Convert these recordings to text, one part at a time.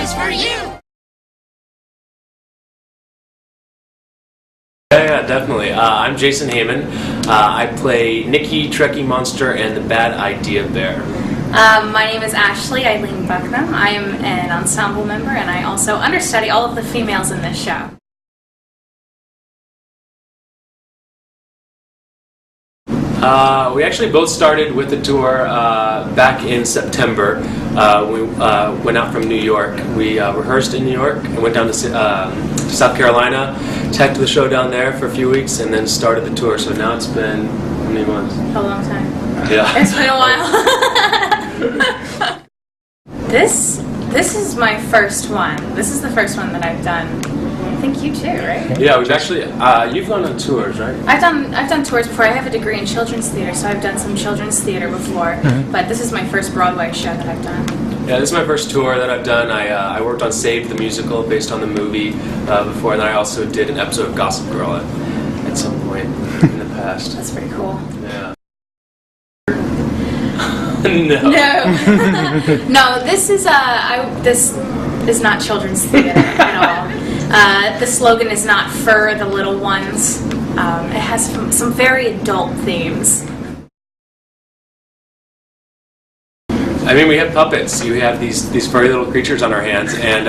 is for you! Yeah, definitely. I'm Jason Heymann. I play Nikki, Trekkie Monster, and the Bad Idea Bear. My name is Ashley Bucknam. I am an ensemble member, and I also understudy all of the females in this show. We actually both started with the tour back in September. We went out from New York. We rehearsed in New York and went down to South Carolina, teched the show down there for a few weeks, and then started the tour. So now it's been, how many months? A long time. Yeah. It's been a while. This is my first one. This is the first one that I've done. I think you too, right? Yeah, we've actually, you've gone on tours, right? I've done tours before. I have a degree in children's theater, so I've done some children's theater before. But this is my first Broadway show that I've done. Yeah, this is my first tour that I've done. I worked on Save the Musical based on the movie before, and I also did an episode of Gossip Girl at some point in the past. That's pretty cool. Yeah. No. No, this is not children's theater at all. The slogan is not for the little ones. It has some very adult themes. I mean, we have puppets. You have these furry little creatures on our hands, and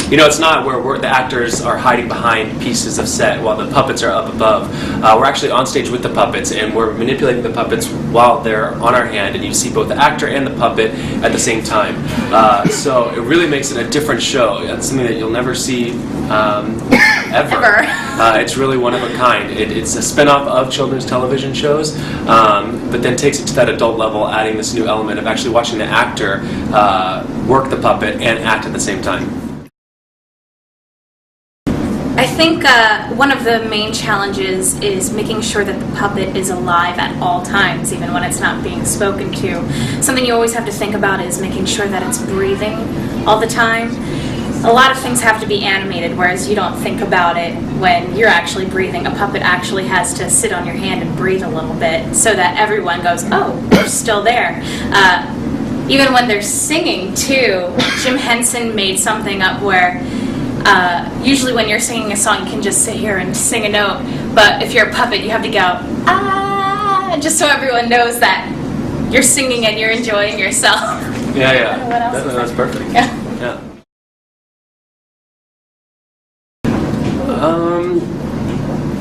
it's not where the actors are hiding behind pieces of set while the puppets are up above. We're actually on stage with the puppets, and we're manipulating the puppets while they're on our hand, and you see both the actor and the puppet at the same time. So it really makes it a different show. It's something that you'll never see ever. It's really one of a kind. It's a spin-off of children's television shows, but then takes it to that adult level, adding this new element of actually watching the actor work the puppet and act at the same time. I think one of the main challenges is making sure that the puppet is alive at all times, even when it's not being spoken to. Something you always have to think about is making sure that it's breathing all the time. A lot of things have to be animated, whereas you don't think about it when you're actually breathing. A puppet actually has to sit on your hand and breathe a little bit so that everyone goes, oh, they're still there. Even when they're singing, too, Jim Henson made something up where usually when you're singing a song, you can just sit here and sing a note, but if you're a puppet, you have to go, ah, just so everyone knows that you're singing and you're enjoying yourself. Yeah, yeah. I don't know what else That's perfect. Yeah. Yeah.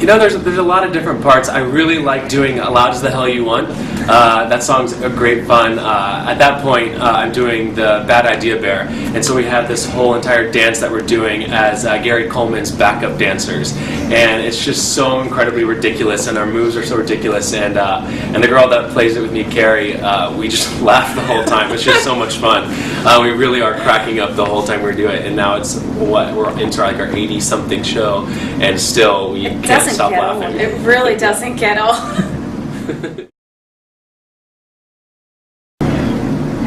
There's a lot of different parts. I really like doing Loud as the Hell You Want. That song's a great fun. At that point, I'm doing the Bad Idea Bear, and so we have this whole entire dance that we're doing as Gary Coleman's backup dancers, and it's just so incredibly ridiculous, and our moves are so ridiculous, and the girl that plays it with me, Carrie, we just laugh the whole time. It's just so much fun. We really are cracking up the whole time we do it, and now it's we're into like our 80-something show, and still we can't stop laughing. It really doesn't get old.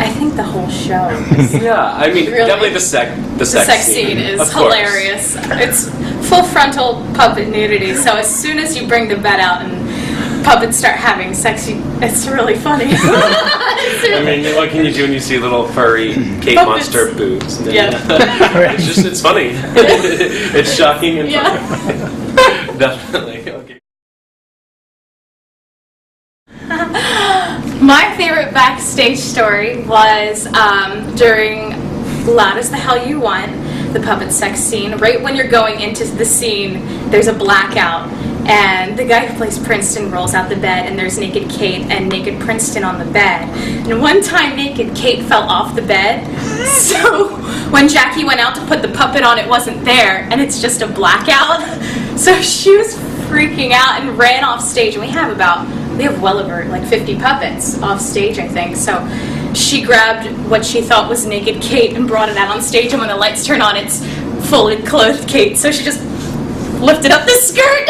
I think the whole show is Yeah, I mean, really, definitely the sex scene is of course. hilarious. It's full frontal puppet nudity, so as soon as you bring the bed out and puppets start having sex, it's really funny. I mean, what can you do when you see little furry Kate Puppets. Monster boobs? Yeah. It's funny. It's shocking and Yeah. funny. Definitely. Okay. My favorite backstage story was during Loud as the Hell You Want, the puppet sex scene. Right when you're going into the scene, there's a blackout, and the guy who plays Princeton rolls out the bed, and there's naked Kate and naked Princeton on the bed. And one time, naked Kate fell off the bed, so when Jackie went out to put the puppet on, it wasn't there, and it's just a blackout. So she was freaking out and ran off stage, and we have well over like 50 puppets off stage, I think. So she grabbed what she thought was naked Kate and brought it out on stage, and when the lights turn on, it's fully clothed Kate. So she just lifted up the skirt.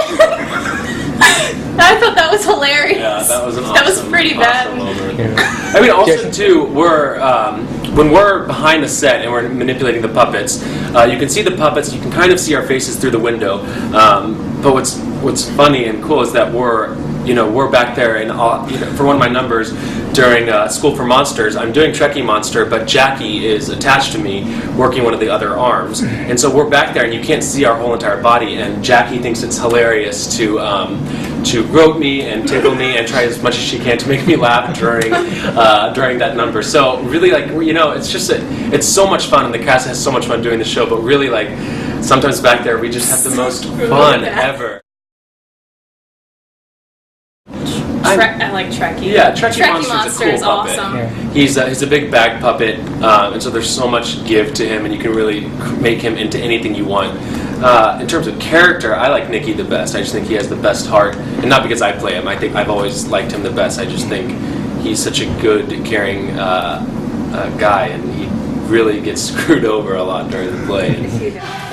I thought that was hilarious. Yeah, that was That was pretty bad. Yeah. I mean, also too, when we're behind the set and we're manipulating the puppets, you can see the puppets. You can kind of see our faces through the window. But what's funny and cool is that we're we're back there, and for one of my numbers during School for Monsters, I'm doing Trekkie Monster, but Jackie is attached to me, working one of the other arms, and so we're back there, and you can't see our whole entire body, and Jackie thinks it's hilarious to grope me and tickle me and try as much as she can to make me laugh during that number. So really, it's so much fun, and the cast has so much fun doing the show. But really, sometimes back there, we just have the most fun ever. I like Trekkie. Yeah, Trekkie Monster Monster's a cool is puppet. awesome. Yeah. He's a big bag puppet, and so there's so much give to him, and you can really make him into anything you want. In terms of character, I like Nicky the best. I just think he has the best heart, and not because I play him. I think I've always liked him the best. I just think he's such a good, caring guy, and he really gets screwed over a lot during the play.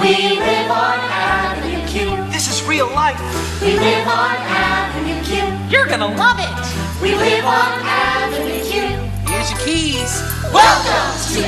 We live on Avenue Q. This is real life. We live on Avenue Q. You're gonna love it. We live on Avenue Q. Here's your keys. Welcome to